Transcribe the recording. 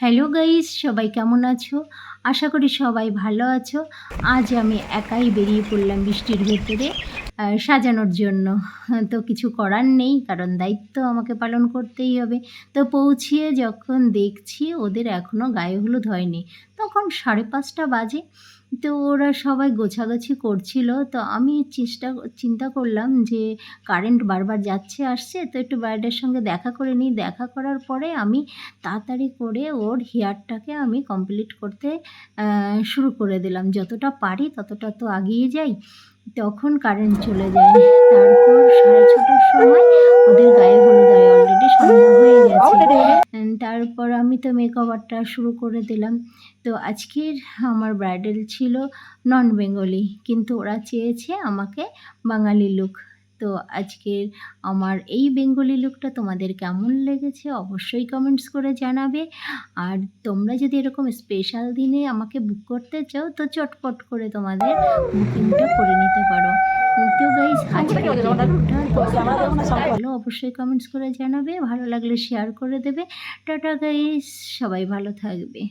Hello guys, সবাই কেমন আছো? আশা করি সবাই ভালো আছো। আজ আমি একাই বেরিয়ে পড়লাম বৃষ্টির ভেতরে সাজানোর জন্য। তো কিছু করার নেই, কারণ দায়িত্ব আমাকে পালন করতেই হবে। তো পৌঁছিয়ে যখন দেখছি ওদের এখনও গায়ে হলুদ হয়নি, তখন 5:30 বাজে। তো ওরা সবাই গোছাগুছি করছিল। তো আমি চিন্তা করলাম যে কারেন্ট বারবার যাচ্ছে আসছে, তো একটু ব্রাইডের সঙ্গে দেখা করে নিই। দেখা করার পরে আমি তাড়াতাড়ি করে ওর হেয়ারটাকে আমি কমপ্লিট করতে শুরু করে দিলাম। যতটা পারি ততটা তো আগিয়ে যাই। তখন কারেন্ট চলে যায়। তারপর 6:30টার সময় ওদের গায়ে হলুদ হয়, অলরেডি সন্ধ্যা হয়ে গেছে। তারপর আমি তো মেকওভারটা শুরু করে দিলাম। তো আজকের আমার ব্রাইডাল ছিল নন বেঙ্গলি, কিন্তু ওরা চেয়েছে আমাকে বাঙালি লুক। তো আজকের আমার এই বেঙ্গলি লুকটা তোমাদের কেমন লেগেছে অবশ্যই কমেন্টস করে জানাবে। আর তোমরা যদি এরকম স্পেশাল দিনে আমাকে বুক করতে চাও, তো চটপট করে তোমাদের বুকিংটা করে নিতে পারো। তো গাইস, আজকের যে লুকটা তোমাদের কেমন লাগলো অবশ্যই কমেন্টস করে জানাবে। ভালো লাগলে শেয়ার করে দেবে। টাটা গাইস, সবাই ভালো থাকবে।